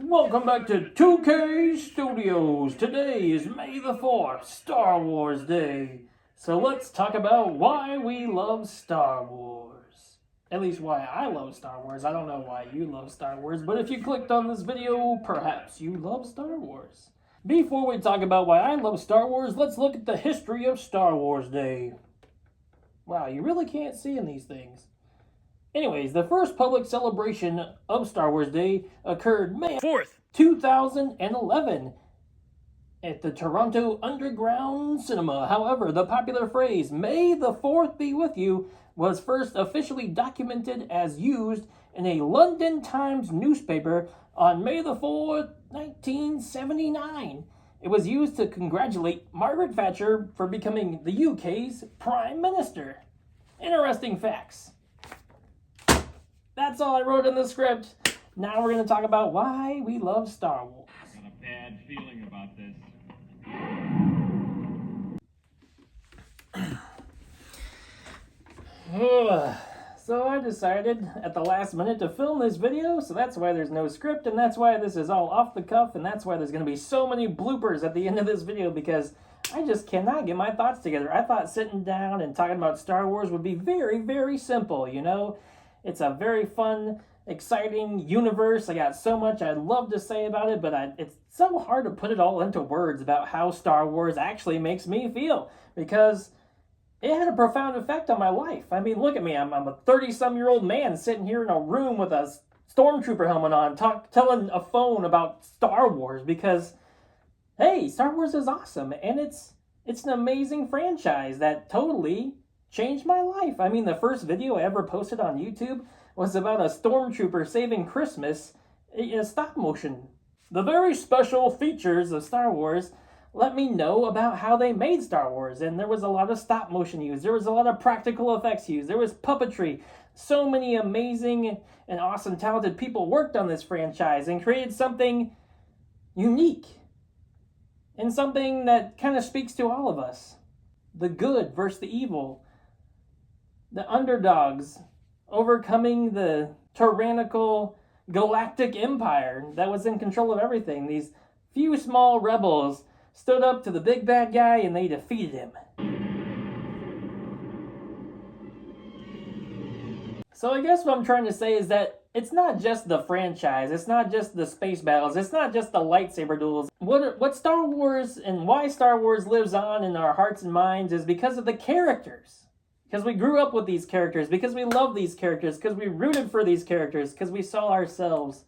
Welcome back to 2K Studios. Today is May the 4th, Star Wars Day. So let's talk about why we love Star Wars. At least why I love Star Wars. I don't know why you love Star Wars, but if you clicked on this video, perhaps you love Star Wars. Before we talk about why I love Star Wars, let's look at the history of Star Wars Day. Wow, you really can't see in these things. Anyways, the first public celebration of Star Wars Day occurred May 4th, 2011 at the Toronto Underground Cinema. However, the popular phrase, "May the 4th be with you," was first officially documented as used in a London Times newspaper on May the 4th, 1979. It was used to congratulate Margaret Thatcher for becoming the UK's Prime Minister. Interesting facts. That's all I wrote in the script. Now we're going to talk about why we love Star Wars. I got a bad feeling about this. So I decided at the last minute to film this video, so that's why there's no script, and that's why this is all off the cuff, and that's why there's going to be so many bloopers at the end of this video, because I just cannot get my thoughts together. I thought sitting down and talking about Star Wars would be very, very simple, you know? It's a very fun, exciting universe. I got so much I'd love to say about it, but it's so hard to put it all into words about how Star Wars actually makes me feel, because it had a profound effect on my life. I mean, look at me. I'm a 30-some-year-old man sitting here in a room with a stormtrooper helmet on, telling a phone about Star Wars because, hey, Star Wars is awesome, and it's an amazing franchise that totally changed my life. I mean, the first video I ever posted on YouTube was about a stormtrooper saving Christmas in stop motion. The very special features of Star Wars let me know about how they made Star Wars, and there was a lot of stop motion used. There was a lot of practical effects used. There was puppetry. So many amazing and awesome, talented people worked on this franchise and created something unique and something that kind of speaks to all of us. The good versus the evil. The underdogs overcoming the tyrannical galactic empire that was in control of everything. These few small rebels stood up to the big bad guy and they defeated him. So I guess what I'm trying to say is that it's not just the franchise, it's not just the space battles, it's not just the lightsaber duels. What Star Wars and why Star Wars lives on in our hearts and minds is because of the characters. Because we grew up with these characters, because we love these characters, because we rooted for these characters, because we saw ourselves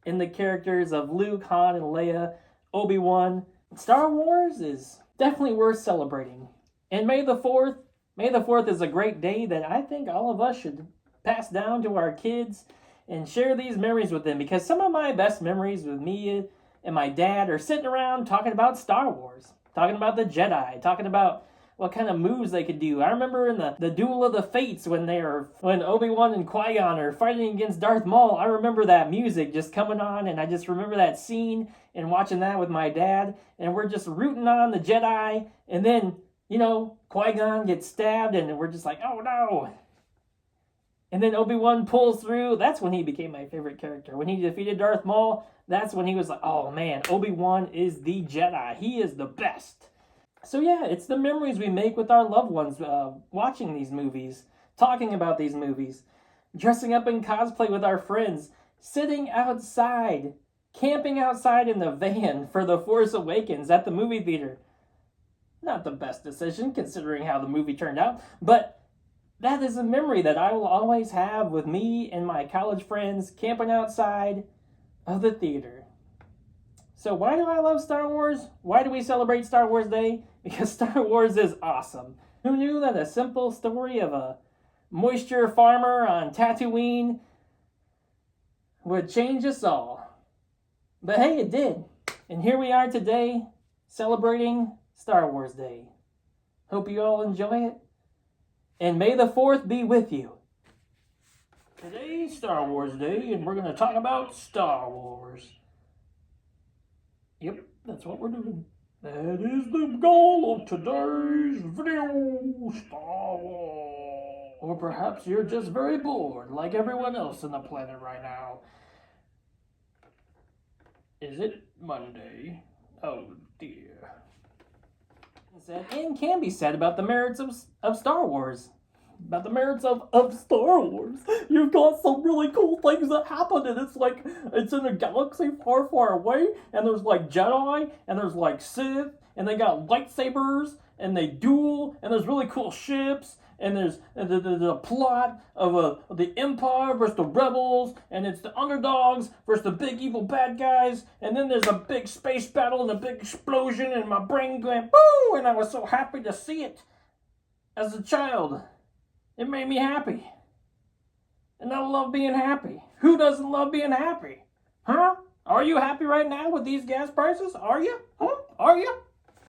in the characters of Luke, Han, and Leia, Obi-Wan. Star Wars is definitely worth celebrating. And May the 4th is a great day that I think all of us should pass down to our kids and share these memories with them, because some of my best memories with me and my dad are sitting around talking about Star Wars, talking about the Jedi, talking about what kind of moves they could do. I remember in the Duel of the Fates when Obi-Wan and Qui-Gon are fighting against Darth Maul. I remember that music just coming on, and I just remember that scene and watching that with my dad, and we're just rooting on the Jedi, and then, you know, Qui-Gon gets stabbed, and we're just like, oh no. And then Obi-Wan pulls through. That's when he became my favorite character. When he defeated Darth Maul, that's when he was like, oh man, Obi-Wan is the Jedi. He is the best. So yeah, it's the memories we make with our loved ones watching these movies, talking about these movies, dressing up in cosplay with our friends, sitting outside, camping outside in the van for The Force Awakens at the movie theater. Not the best decision considering how the movie turned out, but that is a memory that I will always have with me and my college friends camping outside of the theater. So why do I love Star Wars? Why do we celebrate Star Wars Day? Because Star Wars is awesome. Who knew that a simple story of a moisture farmer on Tatooine would change us all? But hey, it did. And here we are today, celebrating Star Wars Day. Hope you all enjoy it. And may the 4th be with you. Today's Star Wars Day, and we're going to talk about Star Wars. Yep, that's what we're doing. That is the goal of today's video, Star Wars. Or perhaps you're just very bored, like everyone else on the planet right now. Is it Monday? Oh dear. Said and can be said about the merits of Star Wars. About the merits of Star Wars. You've got some really cool things that happen, and it's like it's in a galaxy far, far away, and there's like Jedi, and there's like Sith, and they got lightsabers, and they duel, and there's really cool ships, and there's the plot of the Empire versus the Rebels, and it's the underdogs versus the big evil bad guys, and then there's a big space battle and a big explosion, and my brain went boo, and I was so happy to see it as a child. It made me happy. And I love being happy. Who doesn't love being happy? Huh? Are you happy right now with these gas prices? Are you? Huh? Are you?